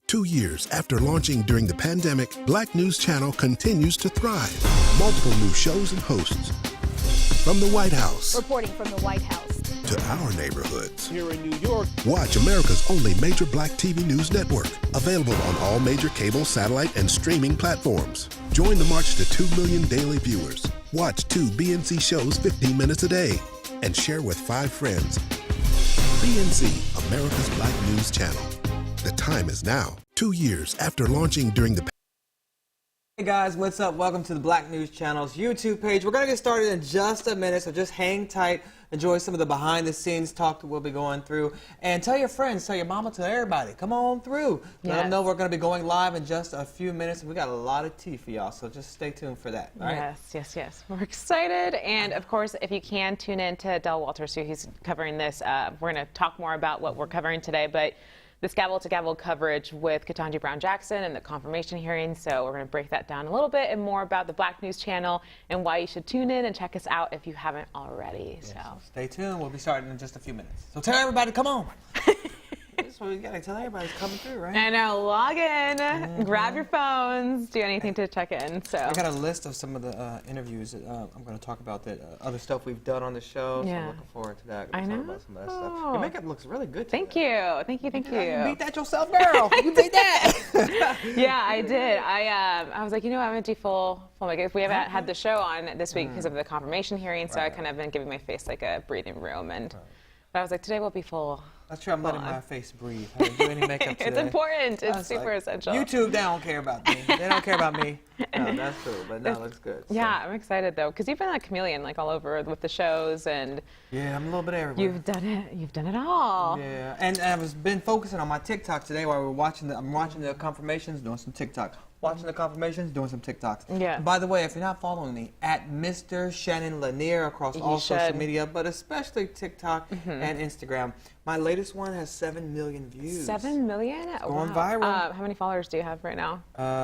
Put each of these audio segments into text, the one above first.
2 years after launching during the pandemic, Black News Channel continues to thrive. Multiple new shows and hosts. From the White House. Reporting from the White House. To our neighborhoods. Here in New York. Watch America's only major Black TV news network. Available on all major cable, satellite, and streaming platforms. Join the march to 2 million daily viewers. Watch 2 BNC shows 15 minutes a day. And share with 5 friends. BNC, America's Black News Channel. The time is now. 2 years after launching during the Hey guys, what's up? Welcome to the Black News Channel's YouTube page. We're going to get started in just a minute, so just hang tight. Enjoy some of the behind-the-scenes talk that we'll be going through. And tell your friends, tell your mama, tell everybody. Come on through. Let them know we're going to be going live in just a few minutes. We got a lot of tea for y'all, so just stay tuned for that. All right? Yes. We're excited. And, of course, if you can, tune in to Del Walters, who he's covering this. We're going to talk more about what we're covering today, but this gavel-to-gavel coverage with Ketanji Brown Jackson and the confirmation hearing. So we're going to break that down a little bit and more about the Black News Channel and why you should tune in and check us out if you haven't already. Yes, so stay tuned. We'll be starting in just a few minutes. So tell everybody, come on. That's what we got to tell everybody coming through, right? I know. Log in, grab your phones, do anything to check in. So I got a list of some of the interviews that I'm going to talk about, that other stuff we've done on the show. So I'm looking forward to that. I know. Talk about some of that stuff. Your makeup looks really good today. Thank you. Thank you. You beat that yourself, girl. You beat that. Yeah, I did. I was like, you know, I'm going to do full makeup. We haven't had the show on this week because of the confirmation hearing, so I kind of been giving my face like a breathing room. But I was like, today will be full. That's true. I'm letting my face breathe. I didn't do any makeup today. It's important. It's super essential. YouTube, they don't care about me. They don't care about me. No, that's true. But no, it looks good. So. Yeah, I'm excited though, because you've been a chameleon, like all over with the shows, and yeah, I'm a little bit everywhere. You've done it all. Yeah, and I've been focusing on my TikTok today while we're watching I'm watching the confirmations, doing some TikTok. Watching the confirmations, doing some TikToks. Yeah. And by the way, if you're not following me, at Mr. Shannon Lanier across all social media, but especially TikTok and Instagram. My latest one has 7 million views. 7 million? Going viral. How many followers do you have right now?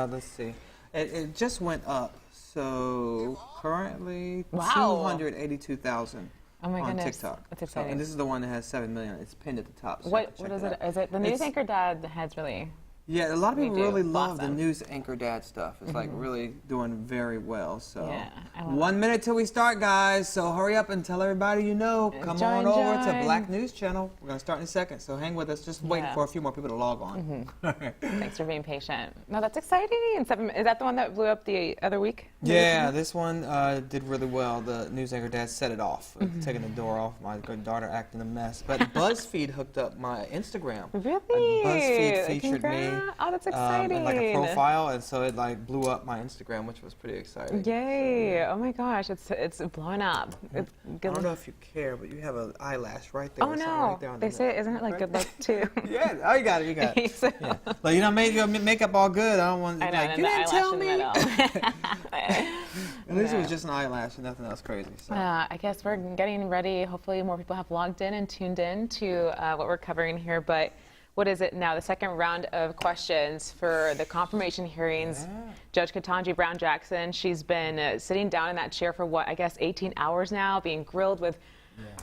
Let's see. It just went up. So currently 282,000 on TikTok. That's exciting. And this is the one that has 7 million. It's pinned at the top. So what is it? Is it the news anchor dad has really? Yeah, a lot of people really love the news anchor dad stuff. It's like really doing very well. So 1 minute till we start, guys. So hurry up and tell everybody you know. Come on over to Black News Channel. We're going to start in a second. So hang with us. Just waiting for a few more people to log on. Thanks for being patient. No, that's exciting. Is that the one that blew up the other week? Yeah, this one did really well. The news anchor dad set it off, taking the door off. My good daughter acting a mess. But BuzzFeed hooked up my Instagram. Really? BuzzFeed featured me. Oh, that's exciting. In like a profile, and so it like blew up my Instagram, which was pretty exciting. Yay! Oh my gosh, it's blowing up. I don't know if you care, but you have an eyelash right there. Oh no! Right there on they say, isn't it like good luck too? Yeah. Oh, you got it. So. Yeah. Like, you know, made your makeup all good. I don't want. I know, like, you didn't tell me. And this was just an eyelash and nothing else crazy. So. I guess we're getting ready. Hopefully, more people have logged in and tuned in to what we're covering here, but. What is it now? The second round of questions for the confirmation hearings. Yeah. Judge Ketanji Brown Jackson, she's been sitting down in that chair for what, I guess 18 hours now, being grilled with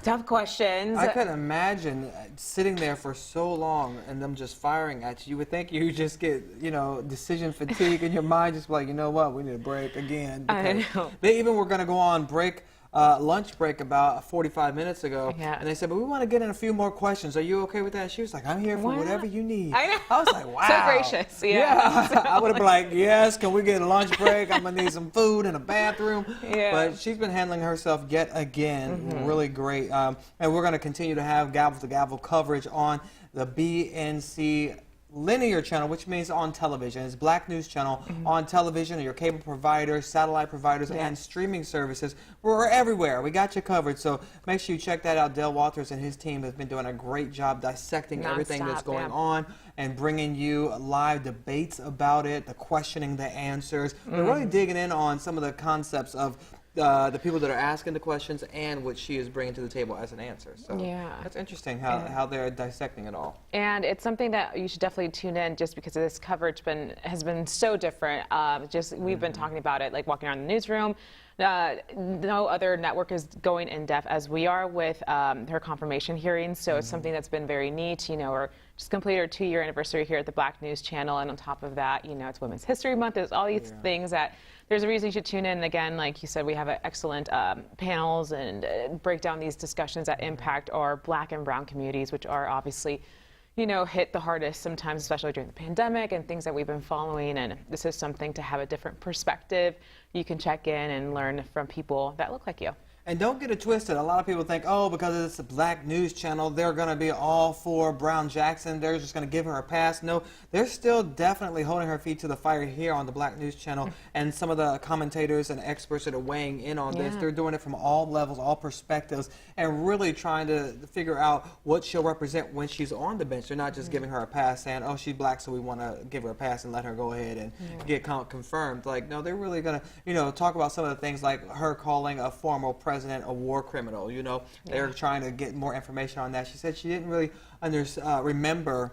tough questions. I couldn't imagine sitting there for so long and them just firing at you. You would think you just get, you know, decision fatigue in your mind, just like, you know what, we need a break again. I know. They even were going to go on break. Lunch break about 45 minutes ago, and they said, but we want to get in a few more questions. Are you okay with that? She was like, I'm here for whatever you need. I know. I was like, wow. So gracious. Yeah. I would have been like, yes, can we get a lunch break? I'm going to need some food and a bathroom. Yeah. But she's been handling herself yet again really great. And we're going to continue to have gavel-to-gavel coverage on the BNC linear channel, which means on television. It's Black News Channel on television, or your cable providers, satellite providers, and streaming services. We're everywhere. We got you covered. So make sure you check that out. Del Walters and his team have been doing a great job dissecting everything that's going on and bringing you live debates about it, the questioning, the answers. We're really digging in on some of the concepts of the people that are asking the questions and what she is bringing to the table as an answer. So that's interesting how they're dissecting it all. And it's something that you should definitely tune in, just because this coverage has been so different. We've been talking about it, like walking around the newsroom. No other network is going in depth as we are with her confirmation hearings, so it's something that's been very neat. You know, we're just completed our 2-year anniversary here at the Black News Channel, and on top of that, you know, it's Women's History Month. There's all these things that there's a reason you should tune in. And again, like you said, we have excellent panels and break down these discussions that impact our Black and Brown communities, which are obviously, you know, hit the hardest sometimes, especially during the pandemic and things that we've been following. And this is something to have a different perspective. You can check in and learn from people that look like you. And don't get it twisted. A lot of people think, oh, because it's a Black News Channel, they're going to be all for Brown Jackson. They're just going to give her a pass. No, they're still definitely holding her feet to the fire here on the Black News Channel. And some of the commentators and experts that are weighing in on this, they're doing it from all levels, all perspectives, and really trying to figure out what she'll represent when she's on the bench. They're not just giving her a pass saying, oh, she's Black, so we want to give her a pass and let her go ahead and get confirmed. Like, no, they're really going to, you know, talk about some of the things like her calling a former president a war criminal. You know, they're trying to get more information on that. She said she didn't really remember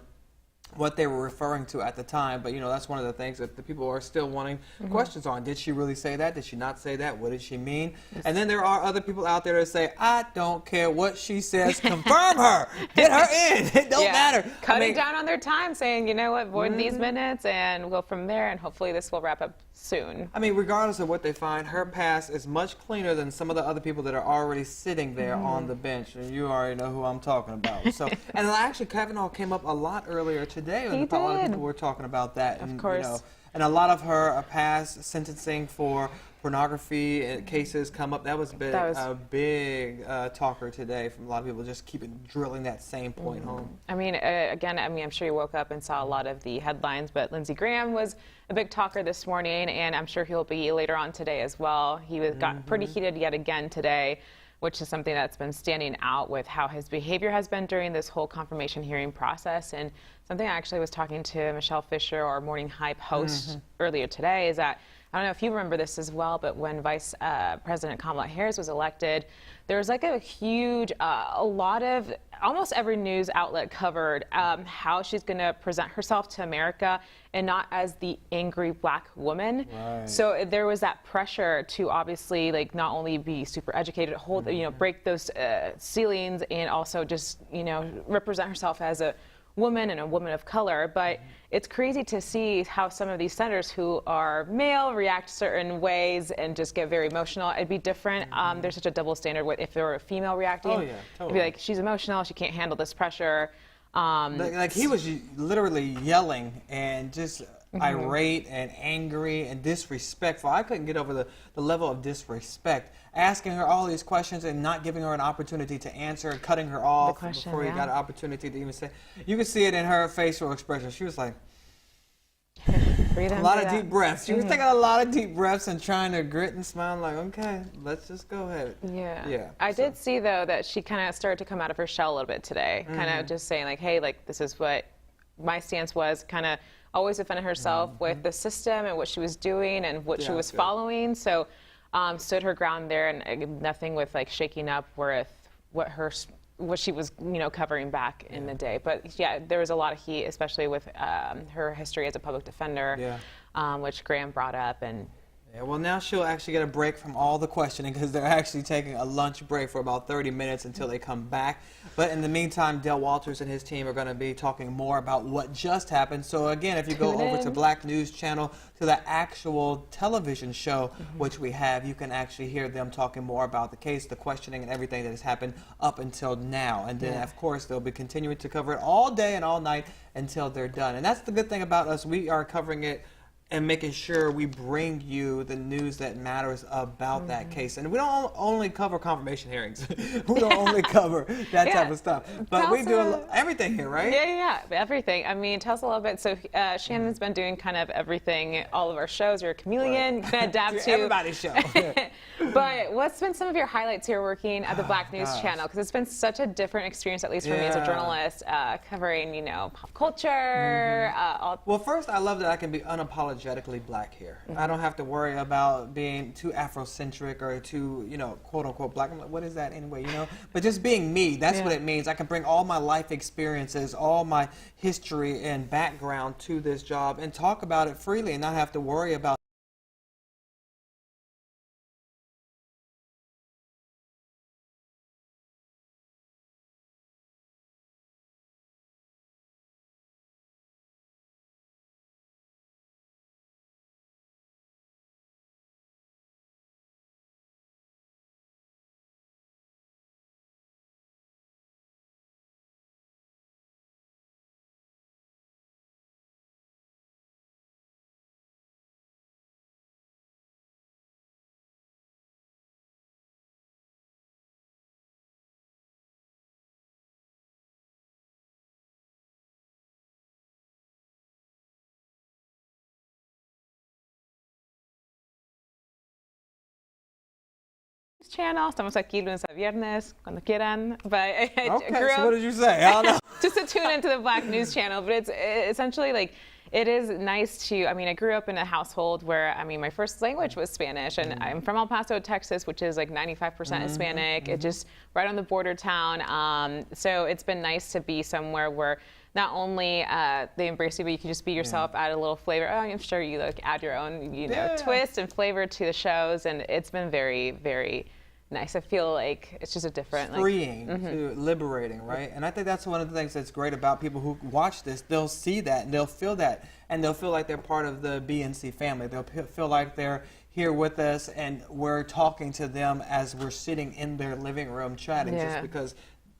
what they were referring to at the time, but you know, that's one of the things that the people are still wanting questions on. Did she really say that? Did she not say that? What did she mean? And then there are other people out there that say, I don't care what she says, confirm her, get her in, it don't matter. Cutting down on their time, saying, you know what, void these minutes and we'll go from there, and hopefully this will wrap up soon. I mean, regardless of what they find, her pass is much cleaner than some of the other people that are already sitting there on the bench, and you already know who I'm talking about. So, and actually, Kavanaugh came up a lot earlier today, and a lot of people were talking about that. Of course. You know, and a lot of her past sentencing for pornography cases come up. That was a big talker today from a lot of people, just keeping drilling that same point home. I mean, again, I'm sure you woke up and saw a lot of the headlines, but Lindsey Graham was a big talker this morning, and I'm sure he'll be later on today as well. He got pretty heated yet again today, which is something that's been standing out with how his behavior has been during this whole confirmation hearing process. And something I actually was talking to Michelle Fisher, our Morning Hype host, earlier today, is that I don't know if you remember this as well, but when Vice President Kamala Harris was elected, there was like a huge, a lot of, almost every news outlet covered how she's going to present herself to America and not as the angry Black woman. Right. So there was that pressure to obviously like not only be super educated, hold, you know, break those ceilings, and also just, you know, represent herself as a woman and a woman of color. But it's crazy to see how some of these senators who are male react certain ways and just get very emotional. It'd be different. There's such a double standard with if there were a female reacting. Oh, yeah, totally. It'd be like, she's emotional, she can't handle this pressure. Like he was literally yelling and just irate and angry and disrespectful. I couldn't get over the level of disrespect. Asking her all these questions and not giving her an opportunity to answer, and cutting her off before you got an opportunity to even say. You could see it in her facial expression. She was like, a lot of deep breaths. She was taking a lot of deep breaths and trying to grit and smile like, okay, let's just go ahead. Yeah. I did see, though, that she kind of started to come out of her shell a little bit today, kind of just saying, like, hey, like, this is what my stance was, kind of always defending herself with the system and what she was doing and what she was following. So stood her ground there, and nothing with, like, shaking up with what she was, you know, covering back in the day. But yeah, there was a lot of heat, especially with her history as a public defender, which Graham brought up. And yeah, well, now she'll actually get a break from all the questioning because they're actually taking a lunch break for about 30 minutes until they come back. But in the meantime, Del Walters and his team are going to be talking more about what just happened. So again, if you go over to Black News Channel, to the actual television show, which we have, you can actually hear them talking more about the case, the questioning, and everything that has happened up until now. And then, of course, they'll be continuing to cover it all day and all night until they're done. And that's the good thing about us. We are covering it and making sure we bring you the news that matters about that case. And we don't only cover confirmation hearings. We don't only cover that type of stuff. But we do everything here, right? Yeah, everything. I mean, tell us a little bit. So Shannon's been doing kind of everything, all of our shows. You're a chameleon. You can adapt to everybody's show. But what's been some of your highlights here working at the Black News Channel? Because it's been such a different experience, at least for me as a journalist, covering, you know, pop culture. Well, first, I love that I can be unapologetically Black here. I don't have to worry about being too Afrocentric or too, you know, quote unquote Black. I'm like, what is that anyway, you know? But just being me, that's what it means. I can bring all my life experiences, all my history and background to this job and talk about it freely and not have to worry about channel. Estamos aquí lunes a viernes, cuando quieran. But I Okay, grew so up what did you say? I don't know. just to tune into the Black News channel. But it's essentially like, it is nice to, I mean, I grew up in a household where, I mean, my first language was Spanish, and I'm from El Paso, Texas, which is like 95% Hispanic. It's just right on the border town. So it's been nice to be somewhere where not only they embrace you, but you can just be yourself, add a little flavor. Oh, I'm sure you like add your own, you know, twist and flavor to the shows, and it's been very, very nice. I feel like it's just a different, freeing, to liberating, right? And I think that's one of the things that's great about people who watch this. They'll see that and they'll feel that, and they'll feel like they're part of the BNC family. They'll feel like they're here with us, and we're talking to them as we're sitting in their living room chatting, just because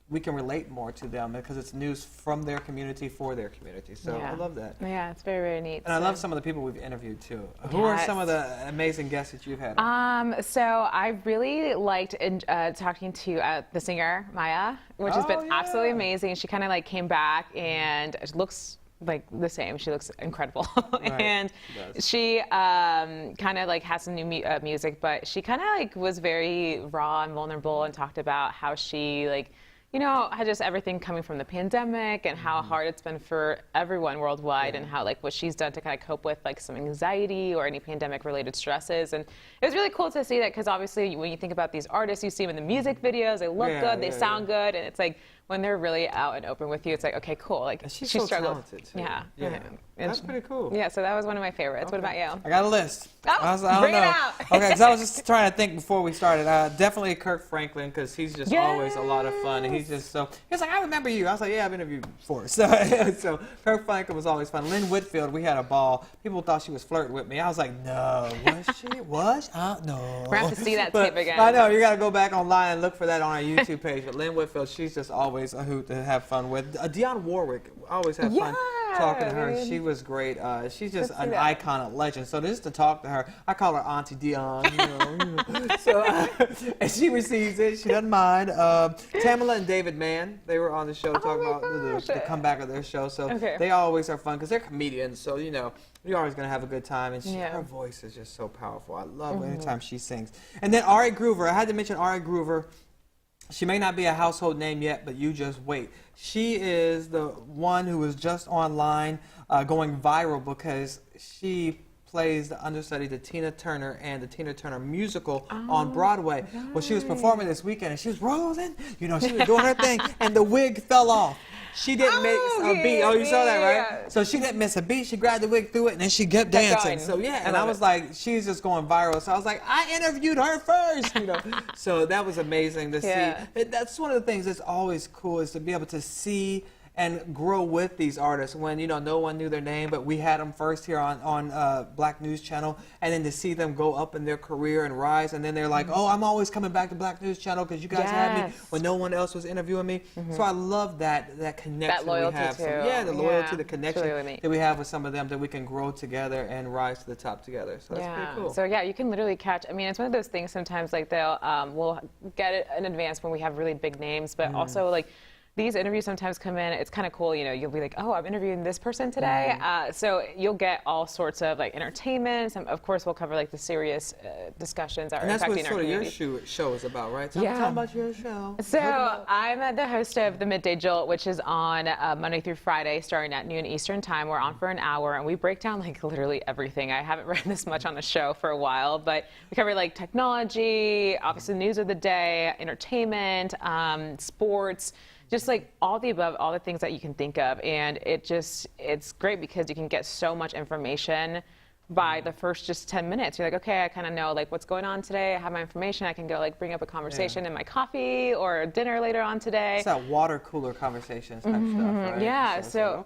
we can relate more to them because it's news from their community for their community. So I love that. Yeah, it's very, very neat. And I love some of the people we've interviewed too. Who are some of the amazing guests that you've had? So I really liked talking to the singer Maya, which has been absolutely amazing. She kind of like came back and looks like the same. She looks incredible. And she kind of like has some new music, but she kind of like was very raw and vulnerable and talked about how she like, you know, had just everything coming from the pandemic and how hard it's been for everyone worldwide, and how like what she's done to kind of cope with like some anxiety or any pandemic related stresses. And it was really cool to see that, because obviously when you think about these artists, you see them in the music videos, they look good, they sound good, and it's like when they're really out and open with you, it's like, okay, cool. Like she's so talented too. Yeah. That's pretty cool. Yeah, so that was one of my favorites. What about you? I got a list. Oh, I don't bring know. it out. Okay, because I was just trying to think before we started. Definitely Kirk Franklin, because he's just always a lot of fun, and he's just so. He's like, I remember you. I was like, yeah, I've interviewed you before. So Kirk Franklin was always fun. Lynn Whitfield, we had a ball. People thought she was flirting with me. I was like, no, was she? Was? No. We're gonna have to see that tape again. I know, you got to go back online and look for that on our YouTube page. But Lynn Whitfield, she's just always a hoot to have fun with. Dionne Warwick, I always have fun talking to her. She was great. She's just an icon, a legend. So just to talk to her, I call her Auntie Dionne. You know. So and she receives it. She doesn't mind. Tamala and David Mann, they were on the show talking about the comeback of their show. So they always are fun because they're comedians. So you know, you're always gonna have a good time. And her voice is just so powerful. I love anytime she sings. And then Ari Groover. I had to mention Ari Groover. She may not be a household name yet, but you just wait. She is the one who was just online going viral because she plays the understudy to Tina Turner and the Tina Turner musical on Broadway. Well, she was performing this weekend, and she was rolling. You know, she was doing her thing, and the wig fell off. She didn't miss a beat. Oh, you saw that, right? So she didn't miss a beat. She grabbed the wig, threw it, and then she kept dancing. So and I was like, she's just going viral. So I was like, I interviewed her first, you know. So that was amazing to see. That's one of the things that's always cool, is to be able to see and grow with these artists when, you know, no one knew their name, but we had them first here on Black News Channel, and then to see them go up in their career and rise, and then they're like, oh, I'm always coming back to Black News Channel because you guys had me when no one else was interviewing me. So I love that connection that loyalty we have. Too. The loyalty, the connection really that we have with some of them, that we can grow together and rise to the top together. So that's pretty cool. So you can literally catch, I mean, it's one of those things sometimes, like they'll, we'll get it in advance when we have really big names, but also like, these interviews sometimes come in, it's kind of cool, you know, you'll be like, oh, I'm interviewing this person today. So you'll get all sorts of like entertainment. Of course, we'll cover like the serious discussions that are impacting our community. And that's what sort of your show is about, right? Tell about your show. So I'm the host of the Midday Jolt, which is on Monday through Friday, starting at noon Eastern time. We're on for an hour, and we break down like literally everything. I haven't read this much on the show for a while, but we cover like technology, obviously the news of the day, entertainment, sports, just like all the above, all the things that you can think of. And it's great because you can get so much information by the first just 10 minutes. You're like, okay, I kind of know like what's going on today. I have my information. I can go like bring up a conversation in my coffee or dinner later on today. It's that water cooler conversations type stuff, right? Yeah, so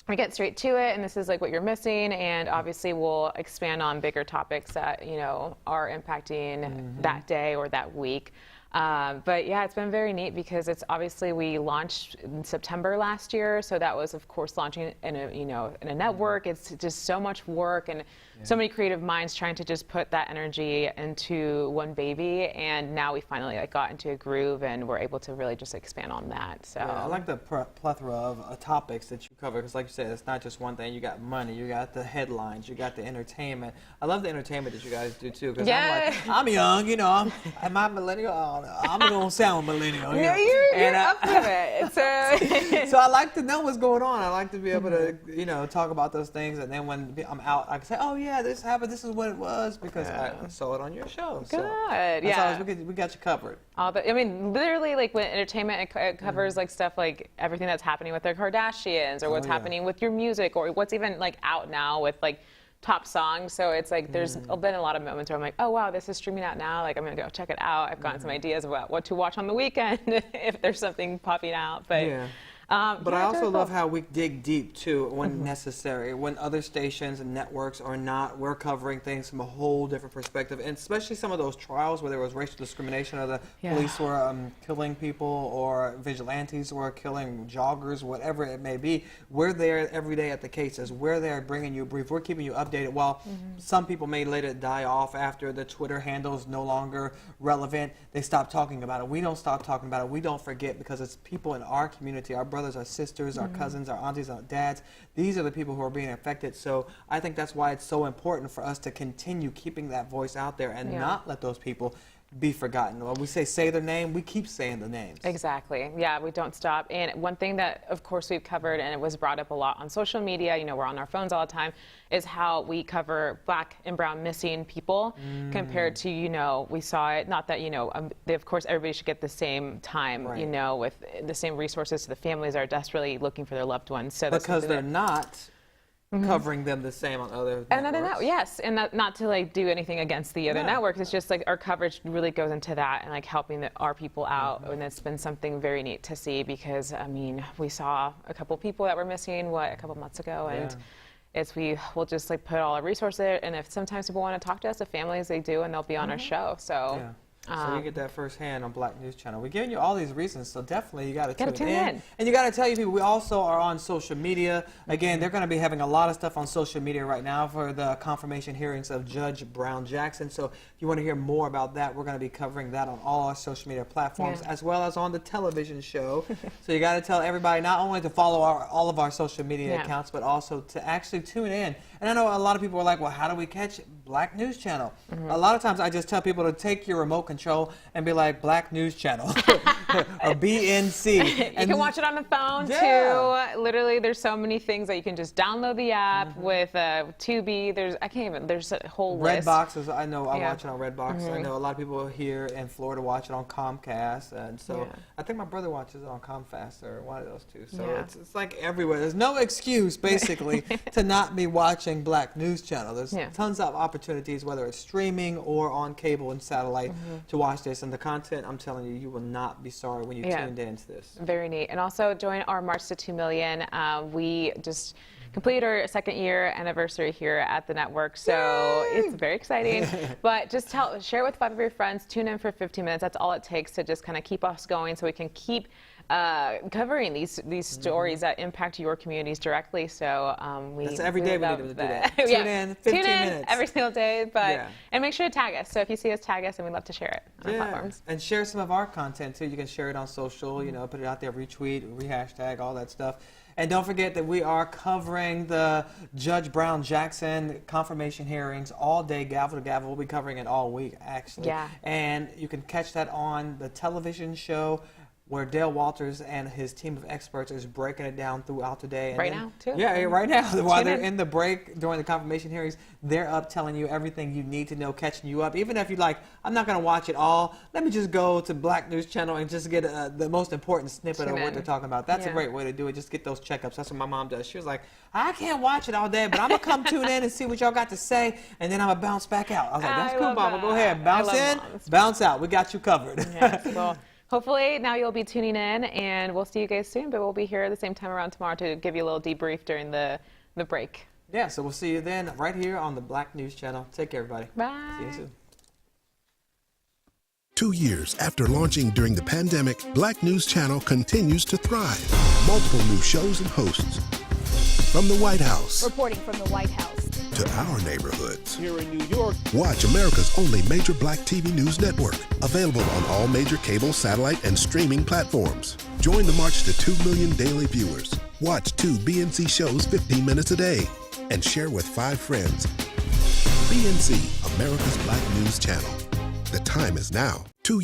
we get straight to it, and this is like what you're missing, and obviously we'll expand on bigger topics that, you know, are impacting that day or that week. But yeah, it's been very neat because it's obviously we launched in September last year, so that was of course launching in a in a network. It's just so much work and so many creative minds trying to just put that energy into one baby, and now we finally got into a groove and we're able to really just expand on that. So yeah, I like the plethora of topics that you cover, because like you said, it's not just one thing. You got money, you got the headlines, you got the entertainment. I love the entertainment that you guys do too, because I'm young, am I millennial? I don't know. I'm gonna sound millennial. No, you're up with it. So I like to know what's going on. I like to be able to talk about those things, and then when I'm out, I can say, oh yeah, this happened. This is what it was, because I saw it on your show. Good. So we got you covered. Literally, like when entertainment, it covers like stuff like everything that's happening with the Kardashians, or what's happening with your music, or what's even like out now with like top songs. So it's like there's been a lot of moments where I'm like, oh wow, this is streaming out now, like I'm gonna go check it out. I've gotten some ideas about what to watch on the weekend if there's something popping out. But but I also love how we dig deep too when necessary. When other stations and networks are not, we're covering things from a whole different perspective, and especially some of those trials where there was racial discrimination, or the police were killing people, or vigilantes were killing joggers, whatever it may be. We're there every day at the cases. We're there bringing you a brief. We're keeping you updated. While some people may let it die off after the Twitter handle is no longer relevant, they stop talking about it. We don't stop talking about it. We don't forget, because it's people in our community, our brothers, our sisters, our cousins, our aunties, our dads. These are the people who are being affected. So I think that's why it's so important for us to continue keeping that voice out there and not let those people be forgotten. When we say their name, we keep saying the names. Exactly. Yeah, we don't stop. And one thing that, of course, we've covered, and it was brought up a lot on social media, we're on our phones all the time, is how we cover Black and brown missing people compared to, we saw it, not that, of course, everybody should get the same time, with the same resources to the families that are desperately looking for their loved ones. So because they're not covering them the same on other networks. Yes, and not to like do anything against the other networks. It's just like our coverage really goes into that and like helping our people out, and it's been something very neat to see, because we saw a couple people that were missing a couple months ago, and we'll just like put all our resources there, and if sometimes people want to talk to us, the families, they do, and they'll be on our show. So. So you get that firsthand on Black News Channel. We're giving you all these reasons, so definitely you got to tune in. And you got to tell you people, we also are on social media. Again, they're going to be having a lot of stuff on social media right now for the confirmation hearings of Judge Brown Jackson. So if you want to hear more about that, we're going to be covering that on all our social media platforms, as well as on the television show. So you got to tell everybody not only to follow all of our social media accounts, but also to actually tune in. And I know a lot of people are like, well, how do we catch Black News Channel? A lot of times I just tell people to take your remote control and be like, Black News Channel or BNC. You can watch it on the phone too. Literally, there's so many things that you can just download the app with Tubi. There's a whole list. Redbox, I know I watch it on Redbox. I know a lot of people here in Florida watch it on Comcast. And so I think my brother watches it on Comcast, or one of those two. So it's like everywhere. There's no excuse, basically, to not be watching Black News Channel. There's tons of opportunities, whether it's streaming or on cable and satellite, to watch this. And the content, I'm telling you, you will not be sorry when you tuned into this. Very neat. And also join our March to 2 Million. We just completed our second year anniversary here at the network, so it's very exciting. But just share it with 5 of your friends. Tune in for 15 minutes. That's all it takes to just kind of keep us going, so we can keep covering these stories that impact your communities directly. So that's every day we need to do that. Tune in 15 minutes every single day, and make sure to tag us. So if you see us, tag us, and we'd love to share it on our platforms. And share some of our content too. You can share it on social. Put it out there, retweet, hashtag, all that stuff. And don't forget that we are covering the Judge Brown Jackson confirmation hearings all day, gavel to gavel. We'll be covering it all week, actually. And you can catch that on the television show, where Dale Walters and his team of experts is breaking it down throughout the day. And now, too. Yeah, right now. While they're in the break during the confirmation hearings, they're up telling you everything you need to know, catching you up. Even if you're like, I'm not going to watch it all, let me just go to Black News Channel and just get the most important snippet of what they're talking about. That's a great way to do it. Just get those checkups. That's what my mom does. She was like, I can't watch it all day, but I'm going to come tune in and see what y'all got to say, and then I'm going to bounce back out. I was like, that's cool, Mama. Go ahead. Bounce in, bounce out. We got you covered. Well, hopefully now you'll be tuning in, and we'll see you guys soon, but we'll be here at the same time around tomorrow to give you a little debrief during the break. Yeah, so we'll see you then right here on the Black News Channel. Take care, everybody. Bye. See you soon. 2 years after launching during the pandemic, Black News Channel continues to thrive. Multiple new shows and hosts. From the White House Reporting from the White House to our neighborhoods. Here in New York, Watch America's only major black TV news network. Available on all major cable, satellite, and streaming platforms. Join the march to 2 million daily viewers. Watch 2 BNC shows 15 minutes a day. And share with 5 friends. BNC, America's Black News Channel. The time is now. 2